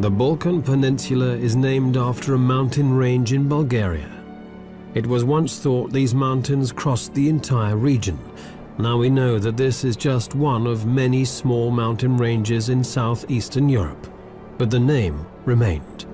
The Balkan Peninsula is named after a mountain range in Bulgaria. It was once thought these mountains crossed the entire region. Now we know that this is just one of many small mountain ranges in southeastern Europe, but the name remained.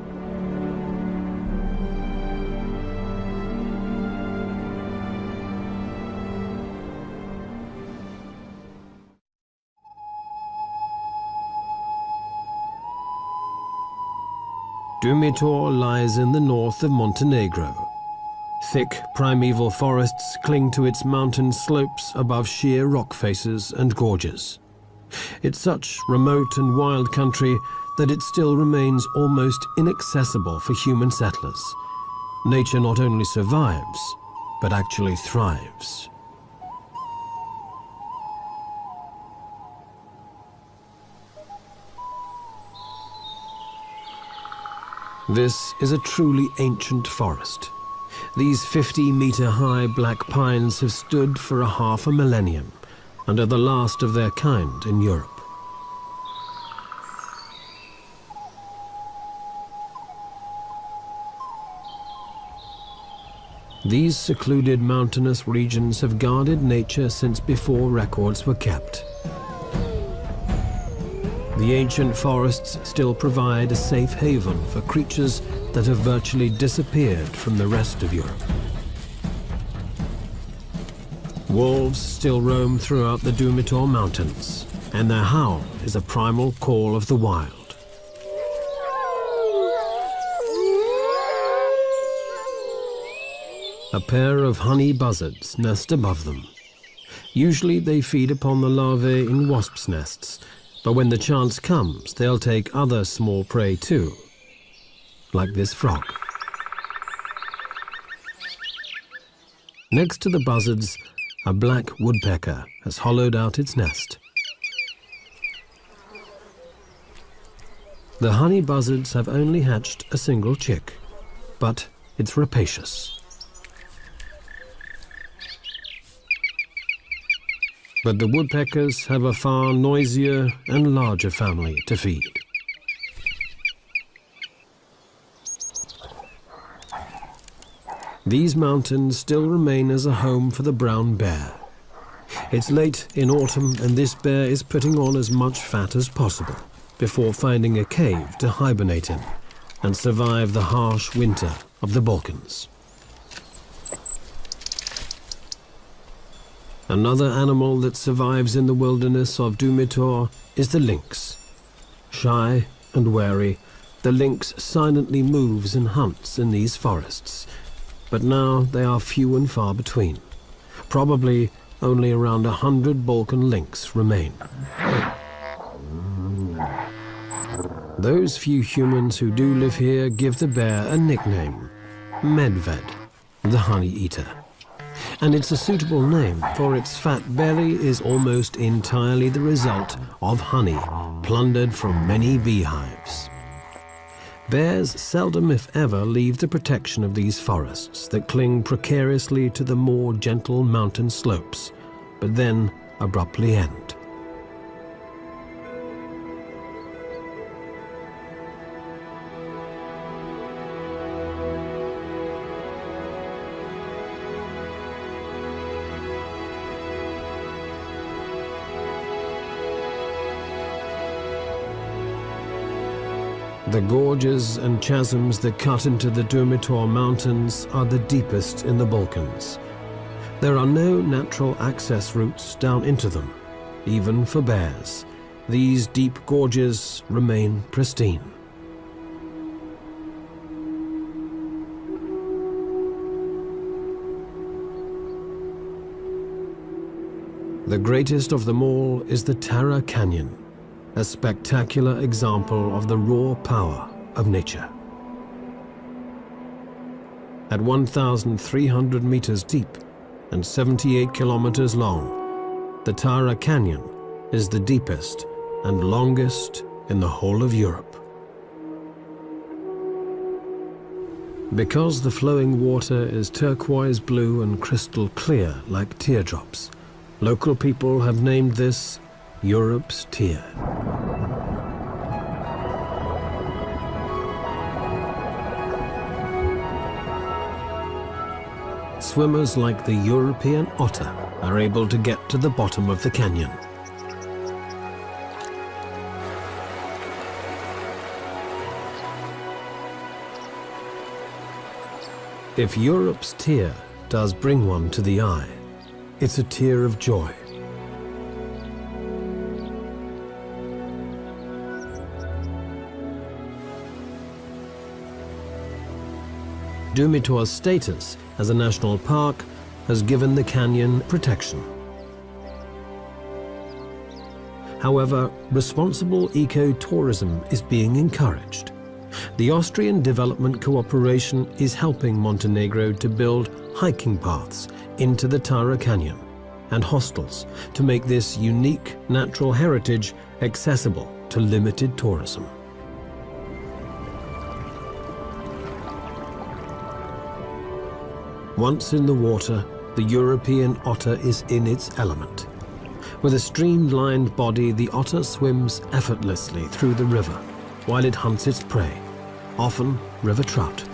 Dumitor lies in the north of Montenegro. Thick primeval forests cling to its mountain slopes above sheer rock faces and gorges. It's such remote and wild country that it still remains almost inaccessible for human settlers. Nature not only survives, but actually thrives. This is a truly ancient forest. These 50-meter-high black pines have stood for half a millennium and are the last of their kind in Europe. These secluded mountainous regions have guarded nature since before records were kept. The ancient forests still provide a safe haven for creatures that have virtually disappeared from the rest of Europe. Wolves still roam throughout the Dumitor Mountains, and their howl is a primal call of the wild. A pair of honey buzzards nest above them. Usually they feed upon the larvae in wasps' nests, but when the chance comes, they'll take other small prey too, like this frog. Next to the buzzards, a black woodpecker has hollowed out its nest. The honey buzzards have only hatched a single chick, but it's rapacious. But the woodpeckers have a far noisier and larger family to feed. These mountains still remain as a home for the brown bear. It's late in autumn and this bear is putting on as much fat as possible before finding a cave to hibernate in and survive the harsh winter of the Balkans. Another animal that survives in the wilderness of Dumitor is the lynx. Shy and wary, the lynx silently moves and hunts in these forests, but now they are few and far between. Probably only around 100 Balkan lynx remain. Those few humans who do live here give the bear a nickname, Medved, the honey eater. And it's a suitable name, for its fat belly is almost entirely the result of honey plundered from many beehives. Bears seldom, if ever, leave the protection of these forests that cling precariously to the more gentle mountain slopes, but then abruptly end. The gorges and chasms that cut into the Dumitor Mountains are the deepest in the Balkans. There are no natural access routes down into them, even for bears. These deep gorges remain pristine. The greatest of them all is the Tara Canyon, a spectacular example of the raw power of nature. At 1,300 meters deep and 78 kilometers long, the Tara Canyon is the deepest and longest in the whole of Europe. Because the flowing water is turquoise blue and crystal clear like teardrops, local people have named this Europe's Tear. swimmers like the European otter are able to get to the bottom of the canyon. If Europe's tear does bring one to the eye, it's a tear of joy. Dumitor's status as a national park has given the canyon protection. However, responsible ecotourism is being encouraged. The Austrian Development Cooperation is helping Montenegro to build hiking paths into the Tara Canyon and hostels to make this unique natural heritage accessible to limited tourism. Once in the water, the European otter is in its element. With a streamlined body, the otter swims effortlessly through the river while it hunts its prey, often river trout.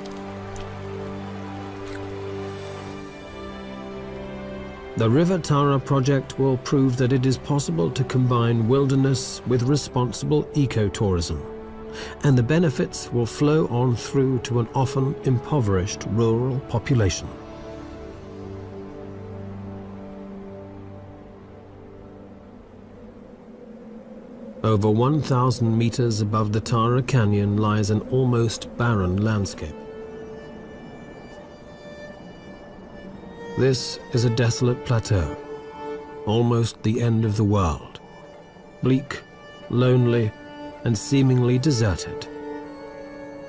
The River Tara project will prove that it is possible to combine wilderness with responsible ecotourism, and the benefits will flow on through to an often impoverished rural population. Over 1,000 meters above the Tara Canyon lies an almost barren landscape. This is a desolate plateau, almost the end of the world. Bleak, lonely, and seemingly deserted,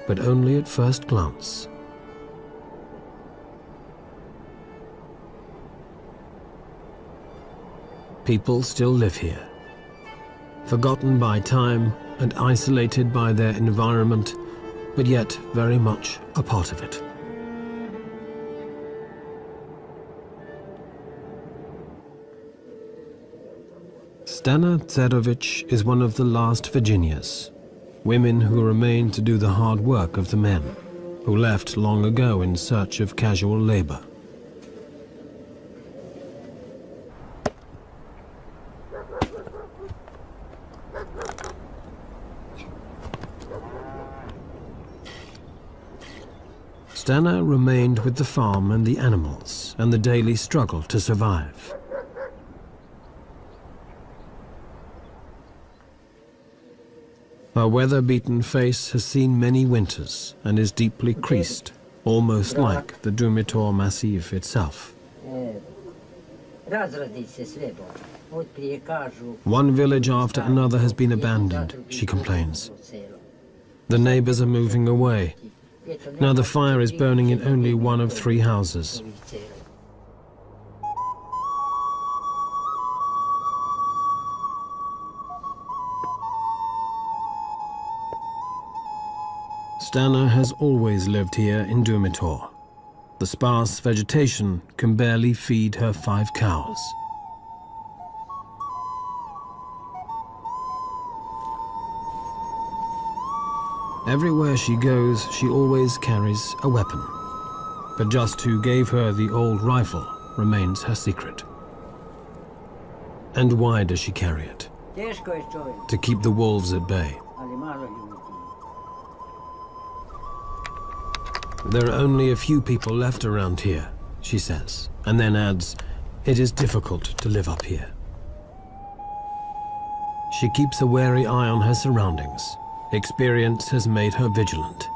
but only at first glance. People still live here, forgotten by time and isolated by their environment, but yet very much a part of it. Stana Tserovic is one of the last Virginias, women who remain to do the hard work of the men, who left long ago in search of casual labor. Stana remained with the farm and the animals and the daily struggle to survive. Her weather-beaten face has seen many winters and is deeply creased, almost like the Dumitor Massif itself. One village after another has been abandoned, she complains. The neighbors are moving away. Now the fire is burning in only one of 3 houses. Stana has always lived here in Dumitor. The sparse vegetation can barely feed her 5 cows. Everywhere she goes, she always carries a weapon. But just who gave her the old rifle remains her secret. And why does she carry it? To keep the wolves at bay. There are only a few people left around here, she says, and then adds, it is difficult to live up here. She keeps a wary eye on her surroundings. Experience has made her vigilant.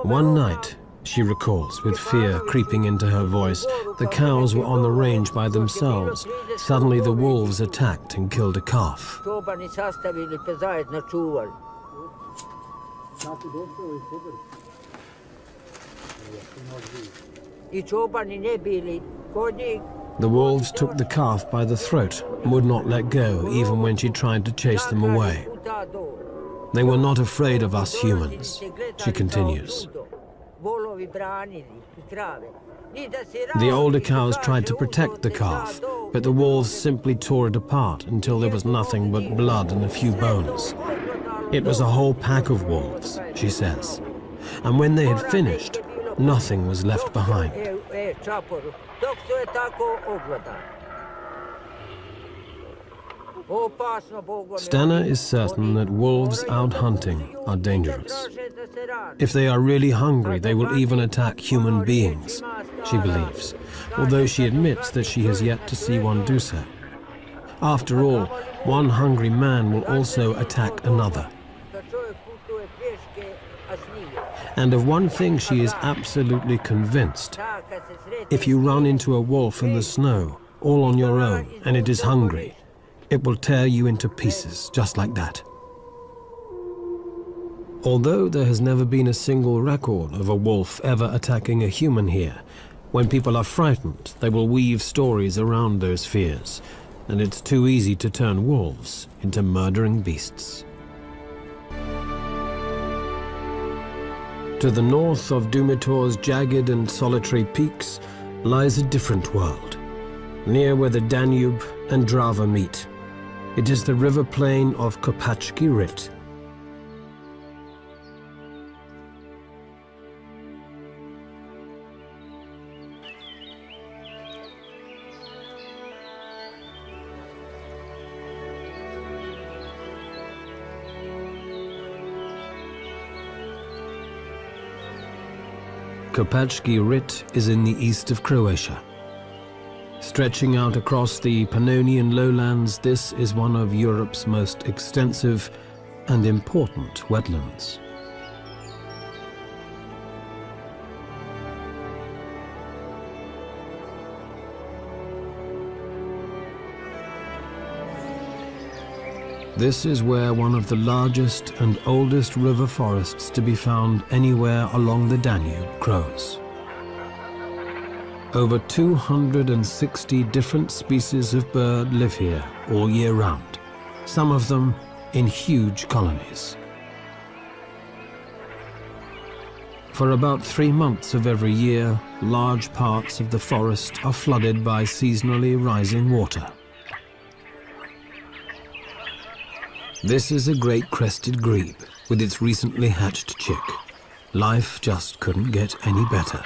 One night, she recalls, with fear creeping into her voice, the cows were on the range by themselves. Suddenly the wolves attacked and killed a calf. The wolves took the calf by the throat and would not let go, even when she tried to chase them away. They were not afraid of us humans, she continues. The older cows tried to protect the calf, but the wolves simply tore it apart until there was nothing but blood and a few bones. It was a whole pack of wolves, she says. And when they had finished, nothing was left behind. Stana is certain that wolves out hunting are dangerous. If they are really hungry, they will even attack human beings, she believes, although she admits that she has yet to see one do so. After all, one hungry man will also attack another. And of one thing she is absolutely convinced. If you run into a wolf in the snow, all on your own, and it is hungry, it will tear you into pieces, just like that. Although there has never been a single record of a wolf ever attacking a human here, when people are frightened, they will weave stories around those fears, and it's too easy to turn wolves into murdering beasts. To the north of Dumitor's jagged and solitary peaks lies a different world, near where the Danube and Drava meet. It is the river plain of Kopacki Rit. Kopacki Rit is in the east of Croatia. Stretching out across the Pannonian lowlands, this is one of Europe's most extensive and important wetlands. This is where one of the largest and oldest river forests to be found anywhere along the Danube grows. Over 260 different species of bird live here all year round, some of them in huge colonies. For about 3 months of every year, large parts of the forest are flooded by seasonally rising water. This is a great crested grebe with its recently hatched chick. Life just couldn't get any better.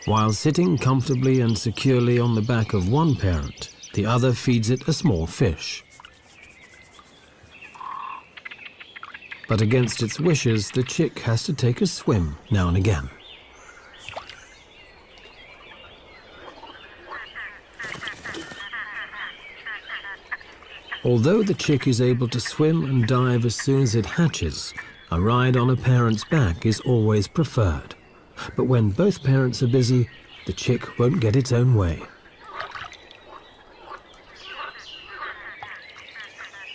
While sitting comfortably and securely on the back of one parent, the other feeds it a small fish. But against its wishes, the chick has to take a swim now and again. Although the chick is able to swim and dive as soon as it hatches, a ride on a parent's back is always preferred. But when both parents are busy, the chick won't get its own way.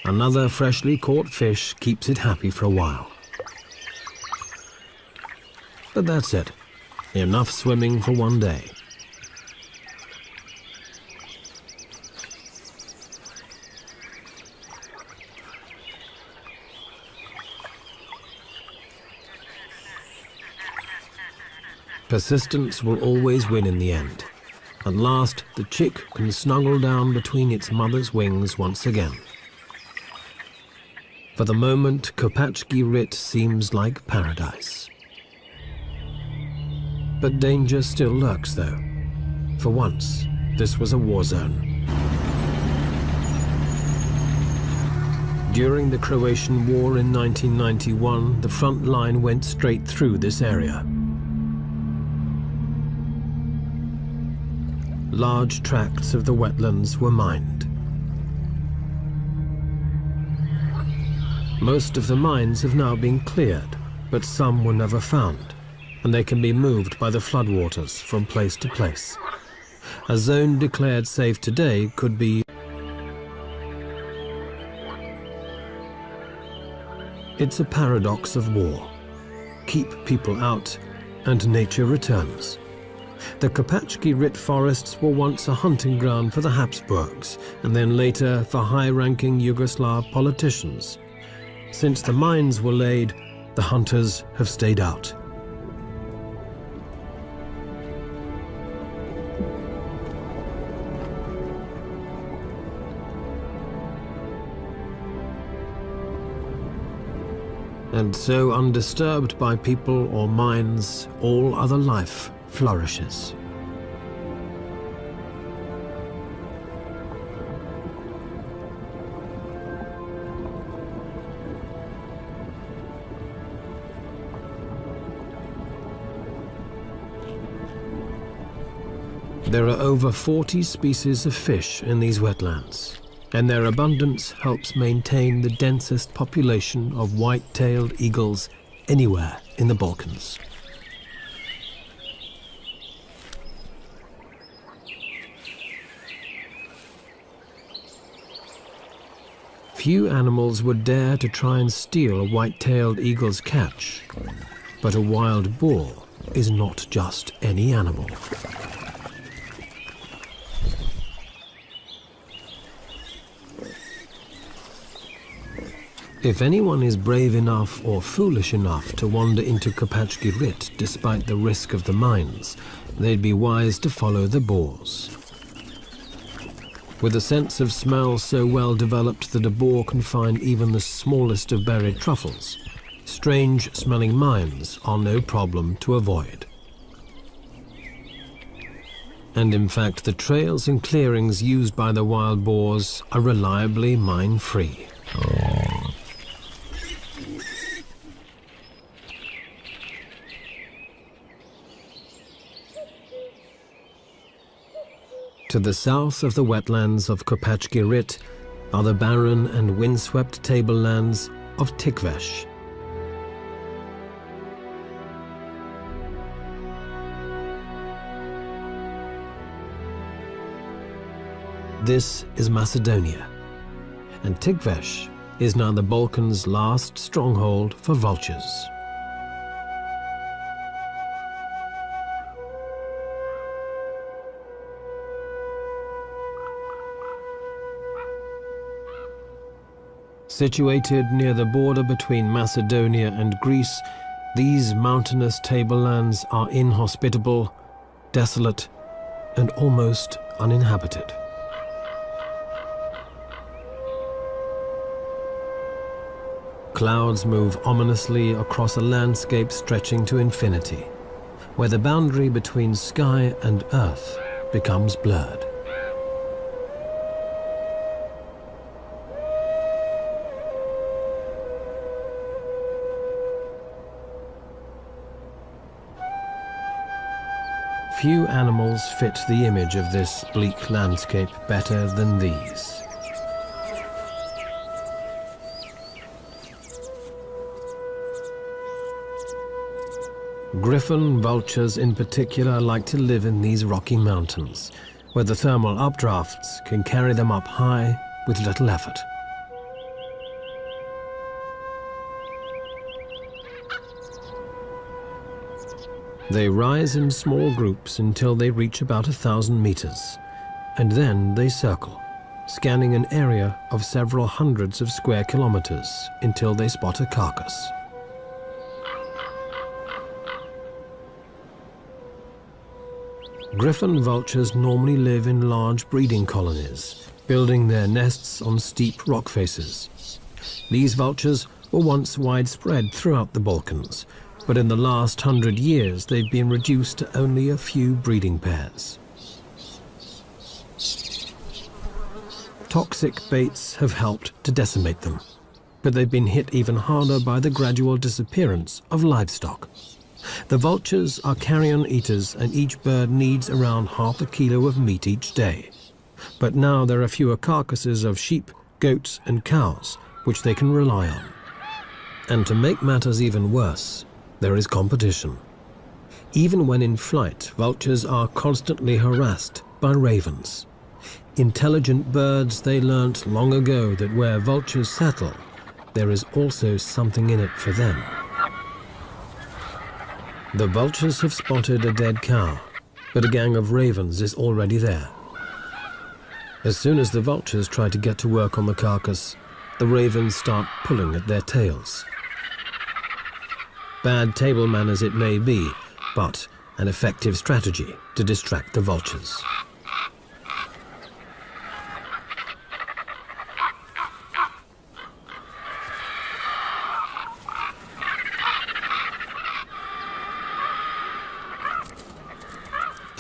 Another freshly caught fish keeps it happy for a while. But that's it. Enough swimming for one day. Persistence will always win in the end. At last, the chick can snuggle down between its mother's wings once again. For the moment, Kopacki Rit seems like paradise. But danger still lurks, though. For once, this was a war zone. During the Croatian War in 1991, the front line went straight through this area. Large tracts of the wetlands were mined. Most of the mines have now been cleared, but some were never found, and they can be moved by the floodwaters from place to place. A zone declared safe today could be... It's a paradox of war. Keep people out, and nature returns. The Kopacki Rit forests were once a hunting ground for the Habsburgs, and then later for high-ranking Yugoslav politicians. Since the mines were laid, the hunters have stayed out. And so, undisturbed by people or mines, all other life flourishes. There are over 40 species of fish in these wetlands, and their abundance helps maintain the densest population of white-tailed eagles anywhere in the Balkans. Few animals would dare to try and steal a white-tailed eagle's catch, but a wild boar is not just any animal. If anyone is brave enough or foolish enough to wander into Kopachgirit despite the risk of the mines, they'd be wise to follow the boars. With a sense of smell so well developed that a boar can find even the smallest of buried truffles, strange-smelling mines are no problem to avoid. And in fact, the trails and clearings used by the wild boars are reliably mine-free. To the south of the wetlands of Kopachgirit are the barren and windswept tablelands of Tikvesh. This is Macedonia, and Tikvesh is now the Balkans' last stronghold for vultures. Situated near the border between Macedonia and Greece, these mountainous tablelands are inhospitable, desolate, and almost uninhabited. Clouds move ominously across a landscape stretching to infinity, where the boundary between sky and earth becomes blurred. Few animals fit the image of this bleak landscape better than these. Griffon vultures in particular like to live in these rocky mountains, where the thermal updrafts can carry them up high with little effort. They rise in small groups until they reach about 1,000 meters, and then they circle, scanning an area of several hundreds of square kilometers until they spot a carcass. Griffon vultures normally live in large breeding colonies, building their nests on steep rock faces. These vultures were once widespread throughout the Balkans, but in the last 100 years they've been reduced to only a few breeding pairs. Toxic baits have helped to decimate them, but they've been hit even harder by the gradual disappearance of livestock. The vultures are carrion eaters, and each bird needs around half a kilo of meat each day. But now there are fewer carcasses of sheep, goats and cows, which they can rely on. And to make matters even worse, there is competition. Even when in flight, vultures are constantly harassed by ravens. Intelligent birds, they learnt long ago that where vultures settle, there is also something in it for them. The vultures have spotted a dead cow, but a gang of ravens is already there. As soon as the vultures try to get to work on the carcass, the ravens start pulling at their tails. Bad table manners it may be, but an effective strategy to distract the vultures.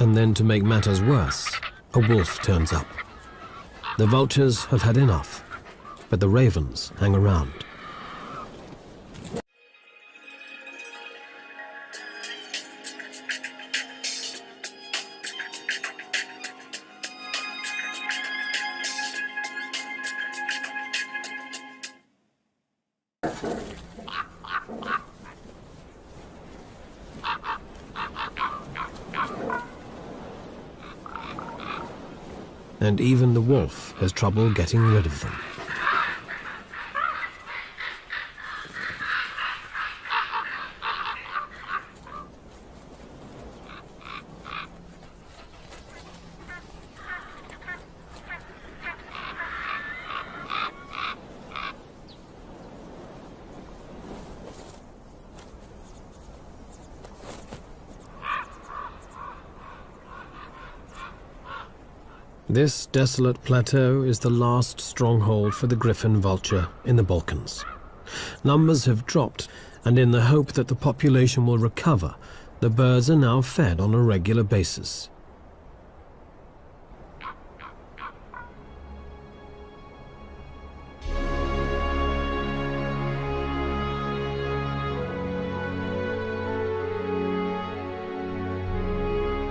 And then, to make matters worse, a wolf turns up. The vultures have had enough, but the ravens hang around. And even the wolf has trouble getting rid of them. This desolate plateau is the last stronghold for the griffon vulture in the Balkans. Numbers have dropped, and in the hope that the population will recover, the birds are now fed on a regular basis.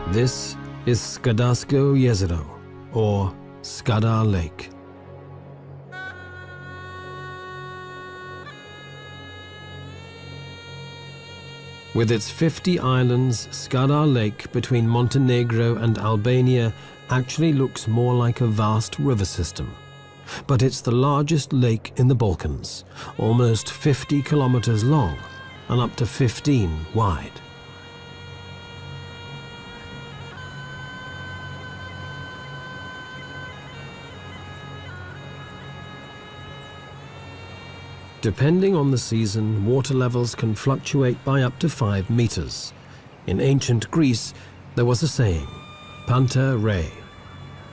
This is Skadasko Jezero, or Skadar Lake. With its 50 islands, Skadar Lake between Montenegro and Albania actually looks more like a vast river system. But it's the largest lake in the Balkans, almost 50 kilometers long and up to 15 wide. Depending on the season, water levels can fluctuate by up to 5 meters. In ancient Greece, there was a saying, Panta rei.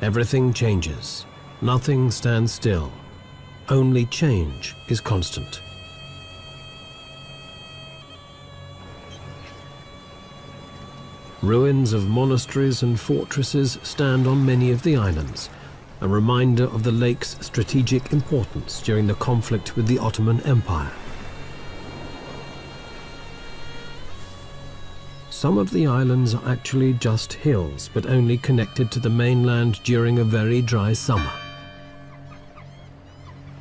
Everything changes. Nothing stands still. Only change is constant. Ruins of monasteries and fortresses stand on many of the islands, a reminder of the lake's strategic importance during the conflict with the Ottoman Empire. Some of the islands are actually just hills, but only connected to the mainland during a very dry summer.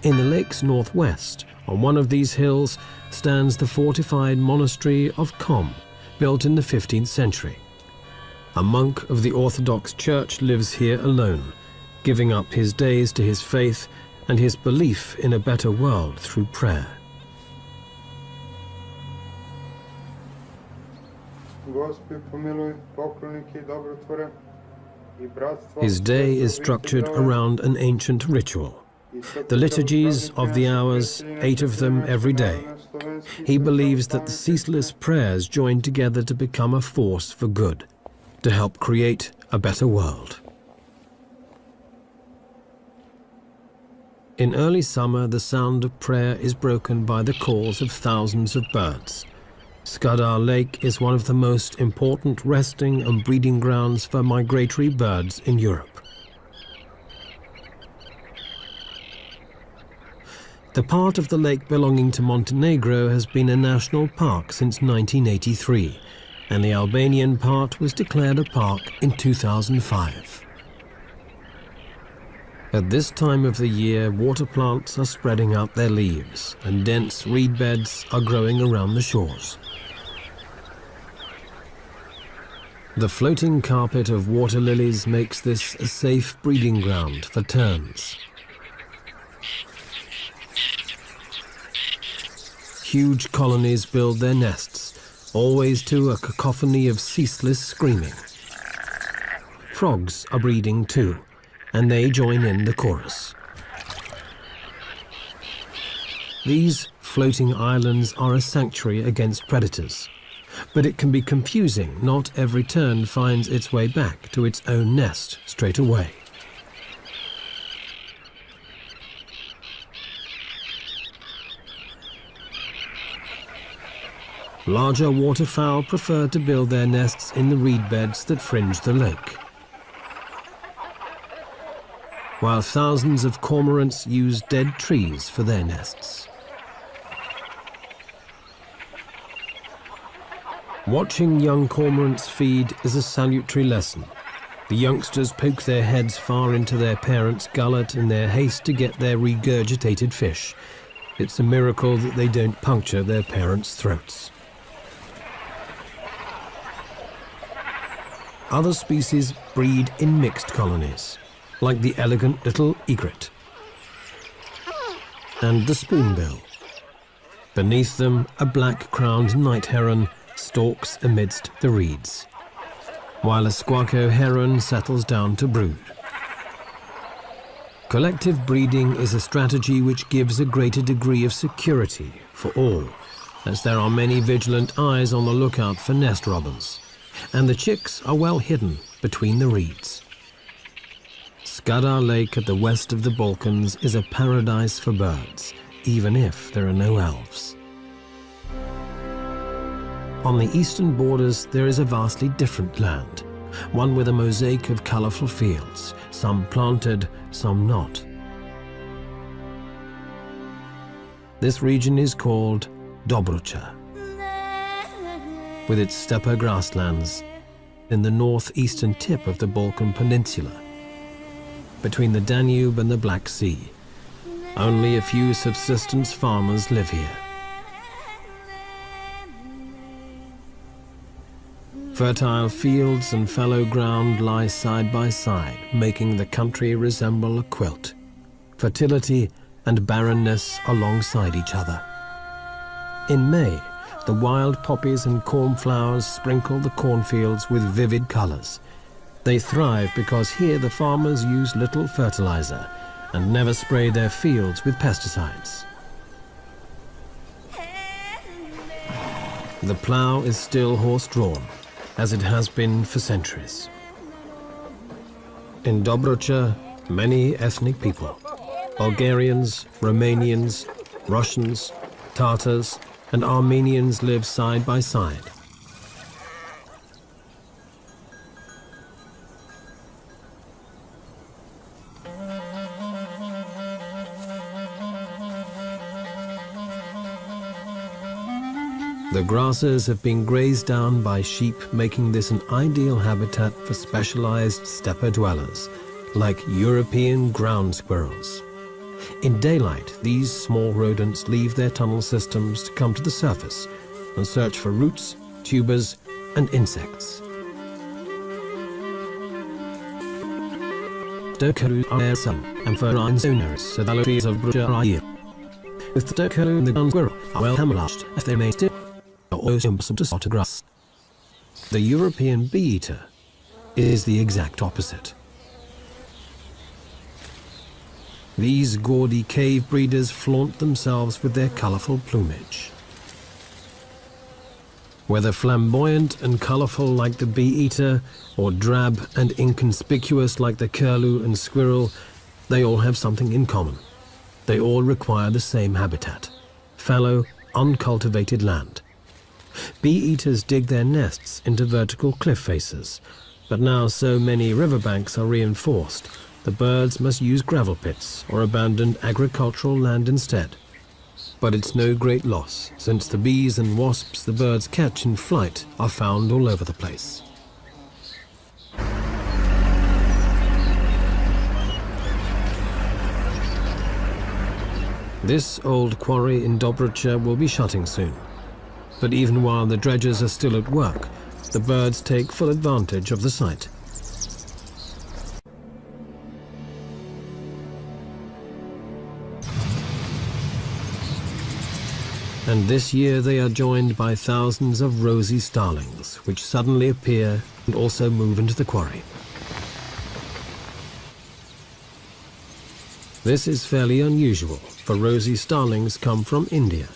In the lake's northwest, on one of these hills, stands the fortified monastery of Kom, built in the 15th century. A monk of the Orthodox Church lives here alone, giving up his days to his faith and his belief in a better world through prayer. His day is structured around an ancient ritual. The liturgies of the hours, 8 of them every day. He believes that the ceaseless prayers join together to become a force for good, to help create a better world. In early summer, the sound of prayer is broken by the calls of thousands of birds. Skadar Lake is one of the most important resting and breeding grounds for migratory birds in Europe. The part of the lake belonging to Montenegro has been a national park since 1983, and the Albanian part was declared a park in 2005. At this time of the year, water plants are spreading out their leaves, and dense reed beds are growing around the shores. The floating carpet of water lilies makes this a safe breeding ground for terns. Huge colonies build their nests, always to a cacophony of ceaseless screaming. Frogs are breeding too, and they join in the chorus. These floating islands are a sanctuary against predators, but it can be confusing. Not every tern finds its way back to its own nest straight away. Larger waterfowl prefer to build their nests in the reed beds that fringe the lake, while thousands of cormorants use dead trees for their nests. Watching young cormorants feed is a salutary lesson. The youngsters poke their heads far into their parents' gullet in their haste to get their regurgitated fish. It's a miracle that they don't puncture their parents' throats. Other species breed in mixed colonies, like the elegant little egret and the spoonbill. Beneath them, a black-crowned night heron stalks amidst the reeds, while a squacco heron settles down to brood. Collective breeding is a strategy which gives a greater degree of security for all, as there are many vigilant eyes on the lookout for nest robbers, and the chicks are well hidden between the reeds. Skadar Lake at the west of the Balkans is a paradise for birds, even if there are no elves. On the eastern borders, there is a vastly different land, one with a mosaic of colorful fields, some planted, some not. This region is called Dobrucha, with its steppe grasslands in the northeastern tip of the Balkan Peninsula, between the Danube and the Black Sea. Only a few subsistence farmers live here. Fertile fields and fallow ground lie side by side, making the country resemble a quilt. Fertility and barrenness alongside each other. In May, the wild poppies and cornflowers sprinkle the cornfields with vivid colors. They thrive because here the farmers use little fertilizer and never spray their fields with pesticides. The plow is still horse-drawn, as it has been for centuries. In Dobrucha, many ethnic people, Bulgarians, Romanians, Russians, Tatars, and Armenians live side by side. The grasses have been grazed down by sheep, making this an ideal habitat for specialized steppe dwellers, like European ground squirrels. In daylight, these small rodents leave their tunnel systems to come to the surface and search for roots, tubers, and insects. Stokalu are their son, and for owners, so the trees of Brucha are here. With the Stokalu and the ground squirrel are well camouflaged, as they may still also impossible to spot a grass. The European bee-eater is the exact opposite. These gaudy cave breeders flaunt themselves with their colorful plumage. Whether flamboyant and colorful like the bee-eater, or drab and inconspicuous like the curlew and squirrel, they all have something in common. They all require the same habitat: fallow, uncultivated land. Bee-eaters dig their nests into vertical cliff faces, but now so many riverbanks are reinforced, the birds must use gravel pits or abandon agricultural land instead. But it's no great loss, since the bees and wasps the birds catch in flight are found all over the place. This old quarry in Dobrucha will be shutting soon. But even while the dredgers are still at work, the birds take full advantage of the site. And this year they are joined by thousands of rosy starlings, which suddenly appear and also move into the quarry. This is fairly unusual, for rosy starlings come from India.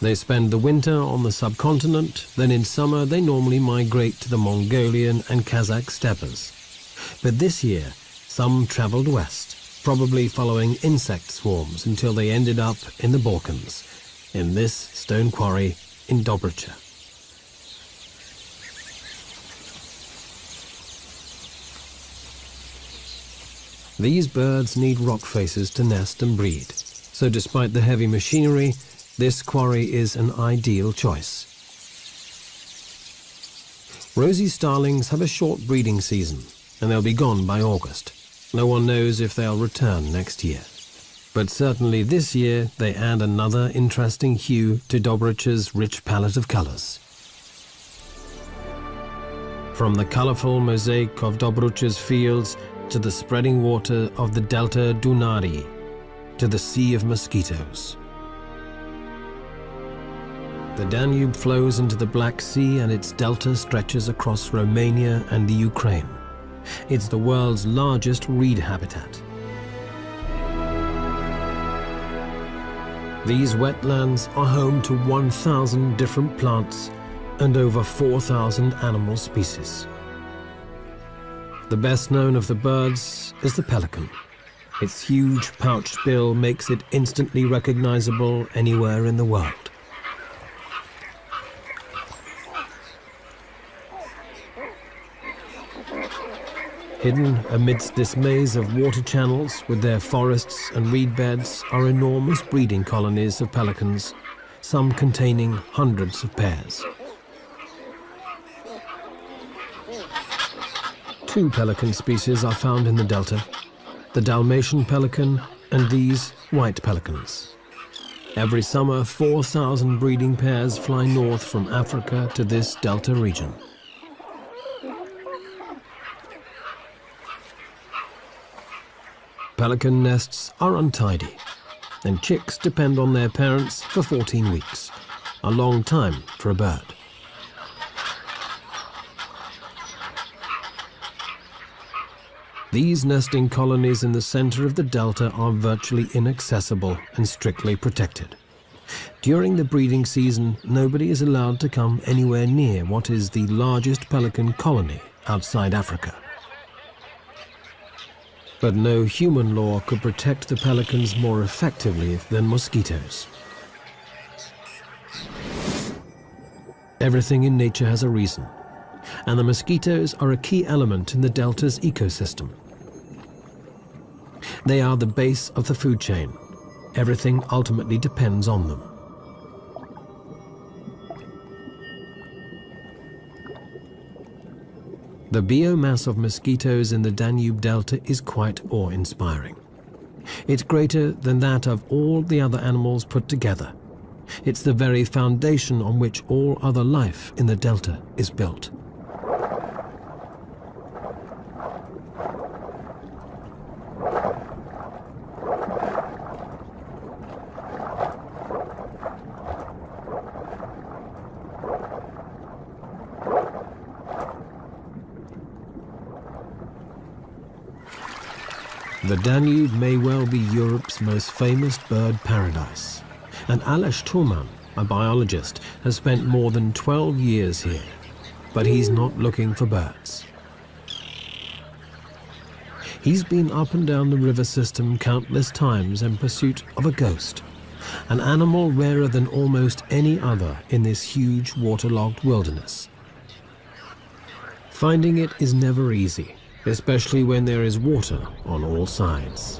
They spend the winter on the subcontinent, then in summer they normally migrate to the Mongolian and Kazakh steppes. But this year, some traveled west, probably following insect swarms until they ended up in the Balkans, in this stone quarry in Dobrucha. These birds need rock faces to nest and breed, so despite the heavy machinery, this quarry is an ideal choice. Rosy starlings have a short breeding season, and they'll be gone by August. No one knows if they'll return next year. But certainly this year they add another interesting hue to Dobric's rich palette of colors. From the colorful mosaic of Dobric's fields to the spreading water of the Delta Dunari, to the sea of mosquitoes. The Danube flows into the Black Sea and its delta stretches across Romania and the Ukraine. It's the world's largest reed habitat. These wetlands are home to 1,000 different plants and over 4,000 animal species. The best known of the birds is the pelican. Its huge pouched bill makes it instantly recognizable anywhere in the world. Hidden amidst this maze of water channels with their forests and reed beds are enormous breeding colonies of pelicans, some containing hundreds of pairs. Two pelican species are found in the delta, the Dalmatian pelican and these white pelicans. Every summer, 4,000 breeding pairs fly north from Africa to this delta region. Pelican nests are untidy, and chicks depend on their parents for 14 weeks, a long time for a bird. These nesting colonies in the center of the delta are virtually inaccessible and strictly protected. During the breeding season, nobody is allowed to come anywhere near what is the largest pelican colony outside Africa. But no human law could protect the pelicans more effectively than mosquitoes. Everything in nature has a reason, and the mosquitoes are a key element in the delta's ecosystem. They are the base of the food chain. Everything ultimately depends on them. The biomass of mosquitoes in the Danube Delta is quite awe-inspiring. It's greater than that of all the other animals put together. It's the very foundation on which all other life in the Delta is built. The Danube may well be Europe's most famous bird paradise, and Aleš Toman, a biologist, has spent more than 12 years here, but he's not looking for birds. He's been up and down the river system countless times in pursuit of a ghost, an animal rarer than almost any other in this huge waterlogged wilderness. Finding it is never easy, especially when there is water on all sides.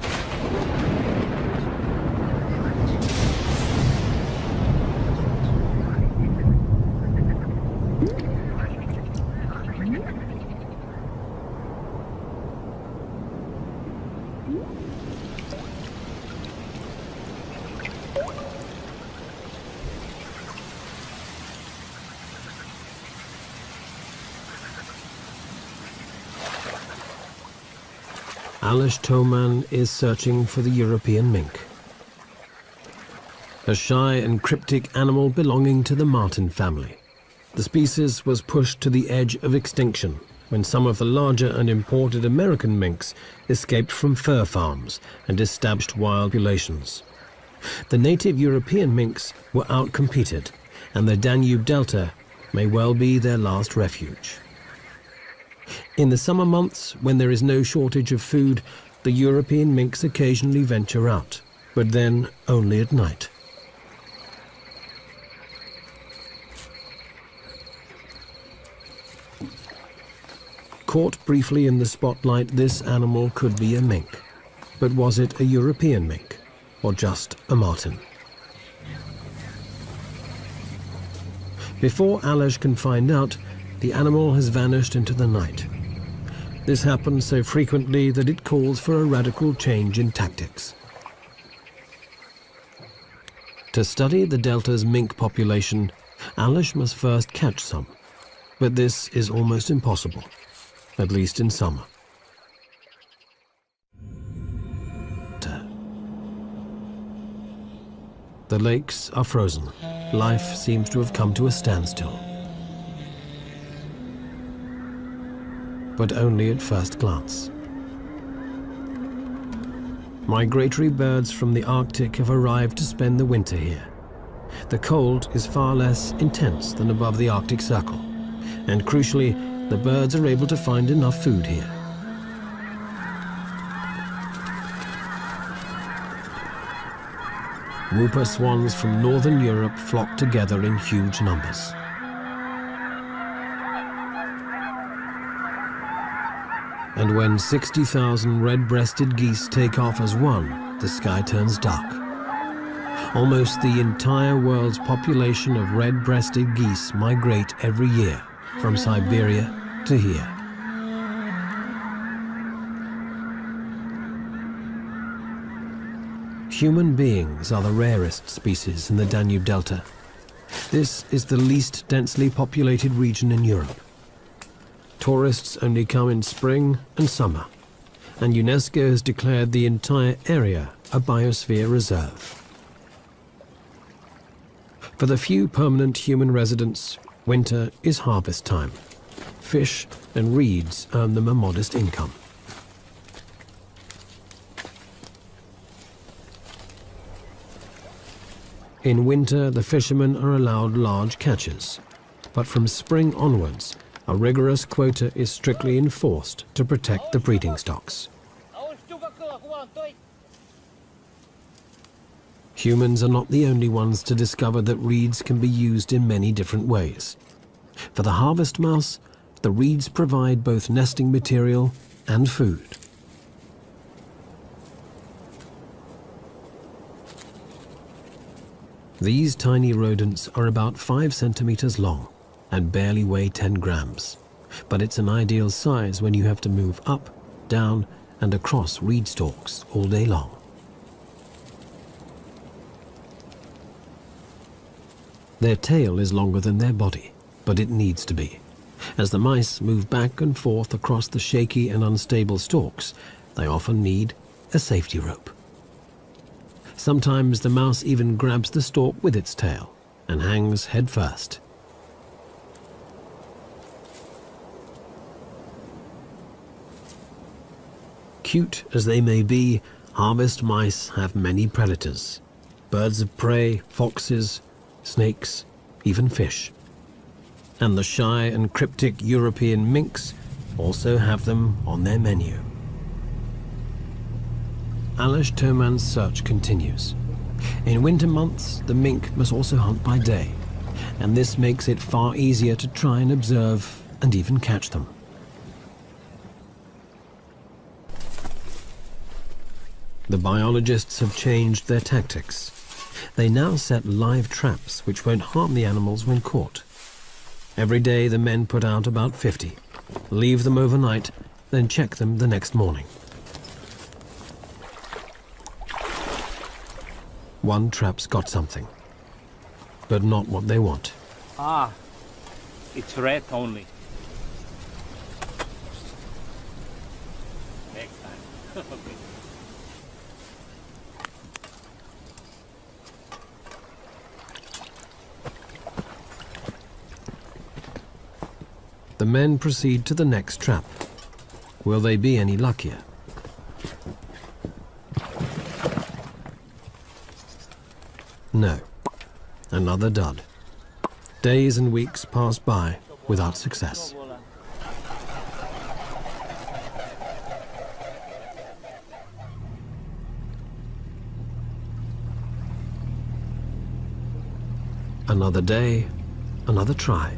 Aleš Toman is searching for the European mink, a shy and cryptic animal belonging to the marten family. The species was pushed to the edge of extinction when some of the larger and imported American minks escaped from fur farms and established wild populations. The native European minks were outcompeted, and the Danube Delta may well be their last refuge. In the summer months, when there is no shortage of food, the European minks occasionally venture out, but then only at night. Caught briefly in the spotlight, this animal could be a mink, But was it a European mink, or just a marten? Before Aleš can find out, the animal has vanished into the night. This happens so frequently that it calls for a radical change in tactics. To study the delta's mink population, Aleš must first catch some, but this is almost impossible, at least in summer. The lakes are frozen. Life seems to have come to a standstill. But only at first glance. Migratory birds from the Arctic have arrived to spend the winter here. The cold is far less intense than above the Arctic Circle, and crucially, the birds are able to find enough food here. Whooper swans from northern Europe flock together in huge numbers. And when 60,000 red-breasted geese take off as one, the sky turns dark. Almost the entire world's population of red-breasted geese migrate every year from Siberia to here. Human beings are the rarest species in the Danube Delta. This is the least densely populated region in Europe. Tourists only come in spring and summer, and UNESCO has declared the entire area a biosphere reserve. For the few permanent human residents, winter is harvest time. Fish and reeds earn them a modest income. In winter, the fishermen are allowed large catches, but from spring onwards, a rigorous quota is strictly enforced to protect the breeding stocks. Humans are not the only ones to discover that reeds can be used in many different ways. For the harvest mouse, the reeds provide both nesting material and food. These tiny rodents are about 5 centimeters long and barely weigh 10 grams. But it's an ideal size when you have to move up, down, and across reed stalks all day long. Their tail is longer than their body, but it needs to be. As the mice move back and forth across the shaky and unstable stalks, they often need a safety rope. Sometimes the mouse even grabs the stalk with its tail and hangs head first. Cute as they may be, harvest mice have many predators. Birds of prey, foxes, snakes, even fish. And the shy and cryptic European minks also have them on their menu. Aleš Toman's search continues. In winter months, the mink must also hunt by day, and this makes it far easier to try and observe and even catch them. The biologists have changed their tactics. They now set live traps which won't harm the animals when caught. Every day the men put out about 50, leave them overnight, then check them the next morning. One trap's got something, but not what they want. Ah, it's red only. Next time. Okay. The men proceed to the next trap. Will they be any luckier? No. Another dud. Days and weeks pass by without success. Another day, another try.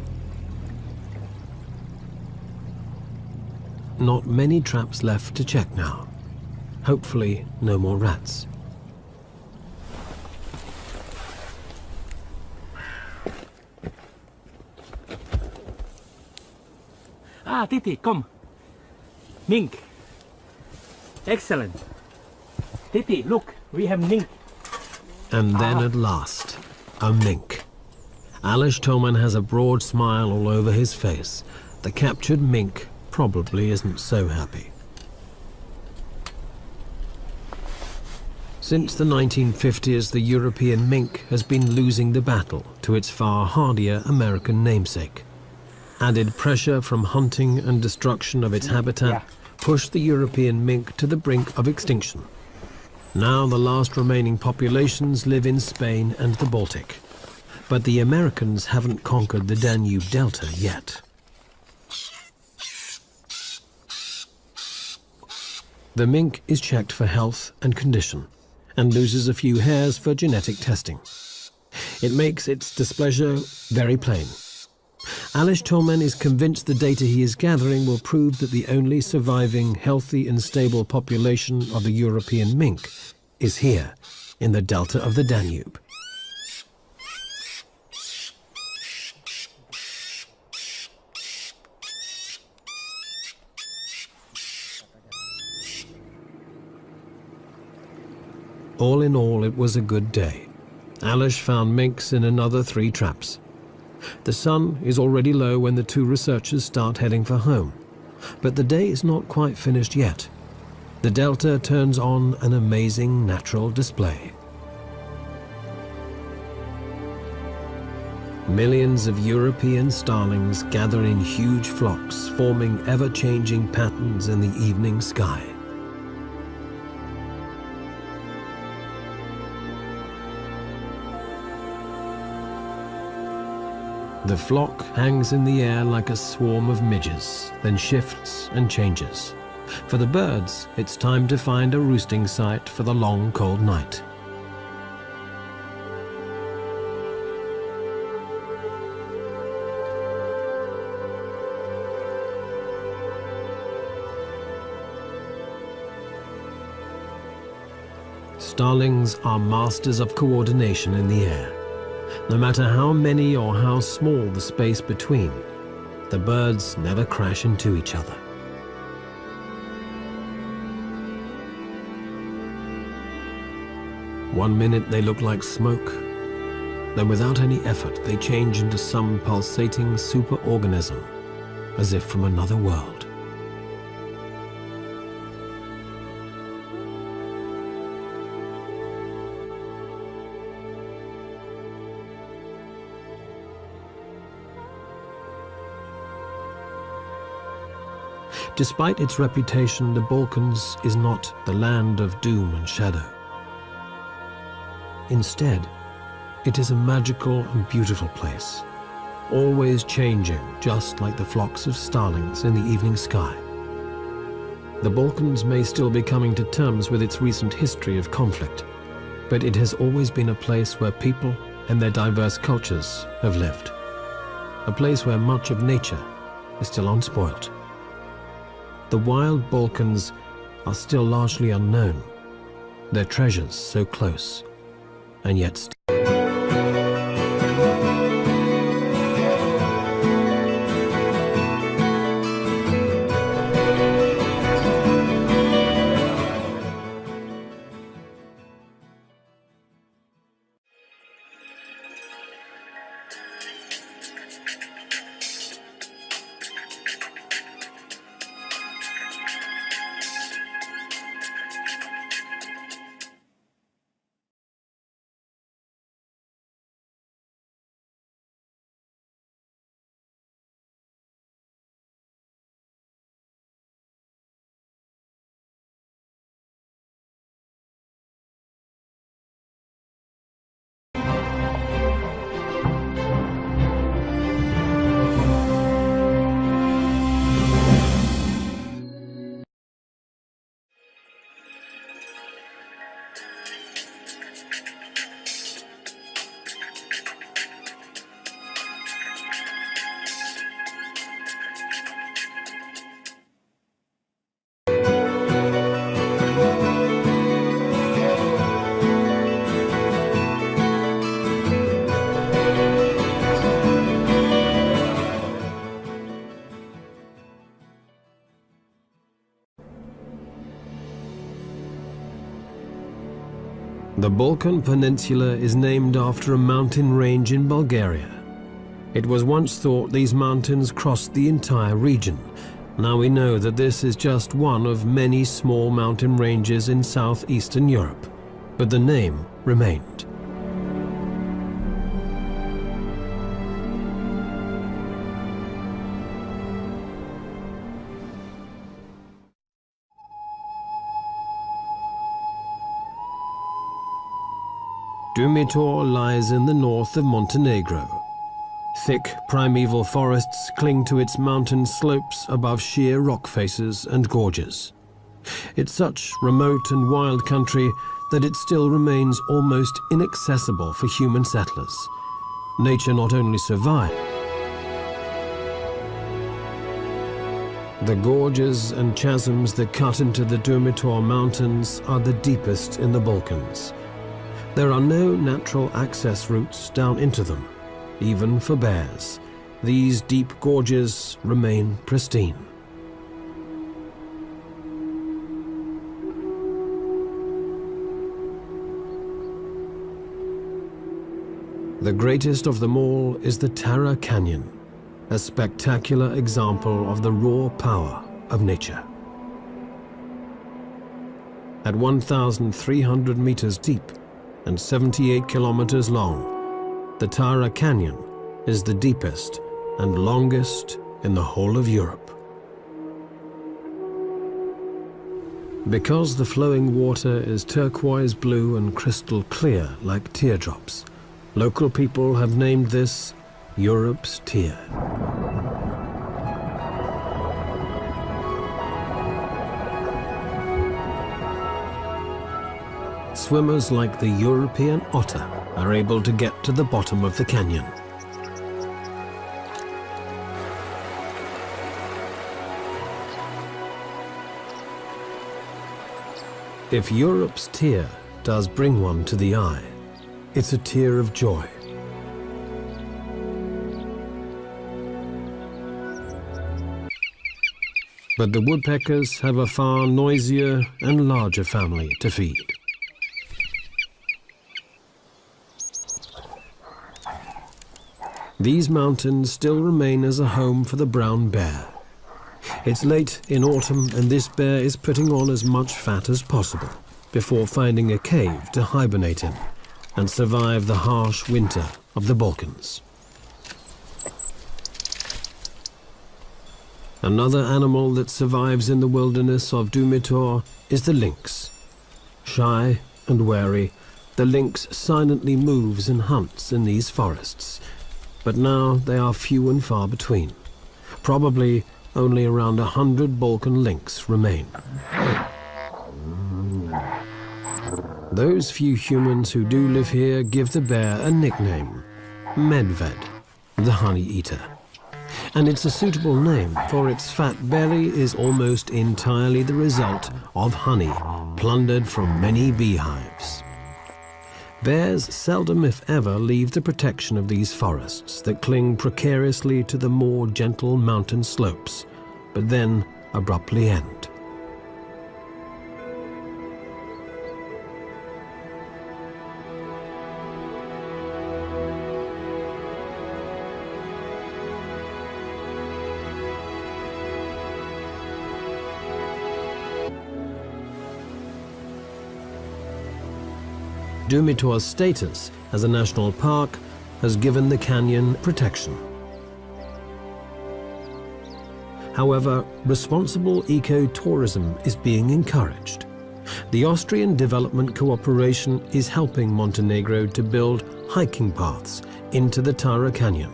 Not many traps left to check now. Hopefully, no more rats. Ah, Titi, come. Mink. Excellent. Titi, look, we have mink. And then at last, a mink. Alish Toman has a broad smile all over his face. The captured mink probably isn't so happy. Since the 1950s, the European mink has been losing the battle to its far hardier American namesake. Added pressure from hunting and destruction of its habitat pushed the European mink to the brink of extinction. Now the last remaining populations live in Spain and the Baltic. But the Americans haven't conquered the Danube Delta yet. The mink is checked for health and condition, and loses a few hairs for genetic testing. It makes its displeasure very plain. Alish Toman is convinced the data he is gathering will prove that the only surviving healthy and stable population of the European mink is here, in the delta of the Danube. All in all, it was a good day. Alish found minks in another 3 traps. The sun is already low when the 2 researchers start heading for home. But the day is not quite finished yet. The delta turns on an amazing natural display. Millions of European starlings gather in huge flocks, forming ever-changing patterns in the evening sky. The flock hangs in the air like a swarm of midges, then shifts and changes. For the birds, it's time to find a roosting site for the long, cold night. Starlings are masters of coordination in the air. No matter how many or how small the space between, the birds never crash into each other. One minute they look like smoke, then without any effort they change into some pulsating superorganism, as if from another world. Despite its reputation, the Balkans is not the land of doom and shadow. Instead, it is a magical and beautiful place, always changing, just like the flocks of starlings in the evening sky. The Balkans may still be coming to terms with its recent history of conflict, but it has always been a place where people and their diverse cultures have lived. A place where much of nature is still unspoilt. The wild Balkans are still largely unknown, their treasures so close, and yet The Balkan Peninsula is named after a mountain range in Bulgaria. It was once thought these mountains crossed the entire region. Now we know that this is just one of many small mountain ranges in southeastern Europe, but the name remained. Dumitor lies in the north of Montenegro. Thick primeval forests cling to its mountain slopes above sheer rock faces and gorges. It's such remote and wild country that it still remains almost inaccessible for human settlers. Nature not only survived, the gorges and chasms that cut into the Dumitor Mountains are the deepest in the Balkans. There are no natural access routes down into them, even for bears. These deep gorges remain pristine. The greatest of them all is the Tara Canyon, a spectacular example of the raw power of nature. At 1,300 meters deep and 78 kilometers long, the Tara Canyon is the deepest and longest in the whole of Europe. Because the flowing water is turquoise blue and crystal clear like teardrops, local people have named this Europe's Tear. Swimmers like the European otter are able to get to the bottom of the canyon. If Europe's Tear does bring one to the eye, it's a tear of joy. But the woodpeckers have a far noisier and larger family to feed. These mountains still remain as a home for the brown bear. It's late in autumn and this bear is putting on as much fat as possible before finding a cave to hibernate in and survive the harsh winter of the Balkans. Another animal that survives in the wilderness of Dumitor is the lynx. Shy and wary, the lynx silently moves and hunts in these forests. But now they are few and far between. Probably only around 100 Balkan lynx remain. Those few humans who do live here give the bear a nickname, Medved, the honey eater. And it's a suitable name, for its fat belly is almost entirely the result of honey plundered from many beehives. Bears seldom, if ever, leave the protection of these forests that cling precariously to the more gentle mountain slopes, but then abruptly end. Dumitor's status as a national park has given the canyon protection. However, responsible eco-tourism is being encouraged. The Austrian Development Cooperation is helping Montenegro to build hiking paths into the Tara Canyon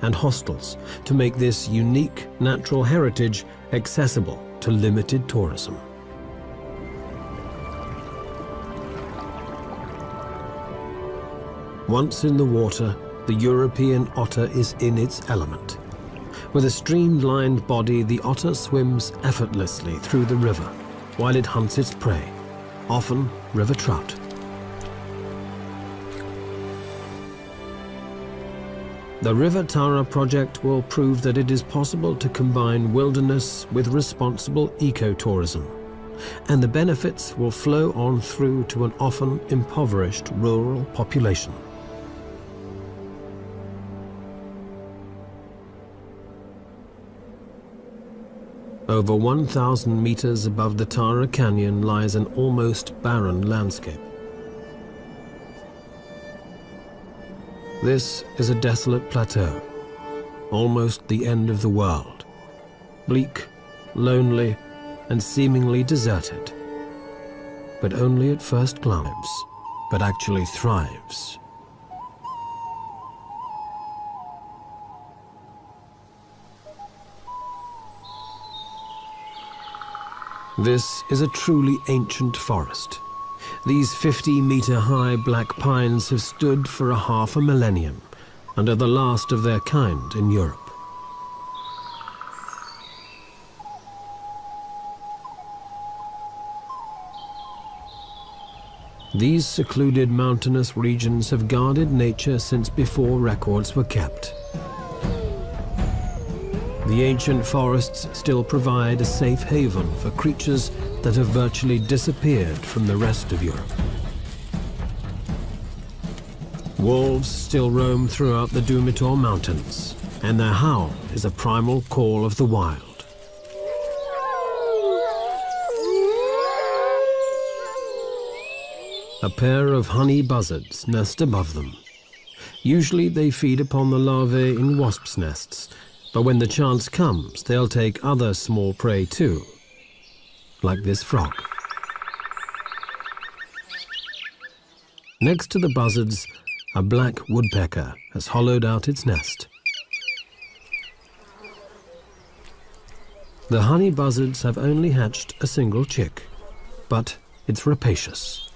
and hostels to make this unique natural heritage accessible to limited tourism. Once in the water, the European otter is in its element. With a streamlined body, the otter swims effortlessly through the river while it hunts its prey, often river trout. The River Tara project will prove that it is possible to combine wilderness with responsible ecotourism, and the benefits will flow on through to an often impoverished rural population. Over 1,000 meters above the Tara Canyon lies an almost barren landscape. This is a desolate plateau, almost the end of the world. Bleak, lonely, and seemingly deserted. But only at first glance, but actually thrives. This is a truly ancient forest. These 50-meter-high black pines have stood for half a millennium and are the last of their kind in Europe. These secluded mountainous regions have guarded nature since before records were kept. The ancient forests still provide a safe haven for creatures that have virtually disappeared from the rest of Europe. Wolves still roam throughout the Dumitor Mountains, and their howl is a primal call of the wild. A pair of honey buzzards nest above them. Usually they feed upon the larvae in wasps' nests, but when the chance comes, they'll take other small prey too, like this frog. Next to the buzzards, a black woodpecker has hollowed out its nest. The honey buzzards have only hatched a single chick, but it's rapacious.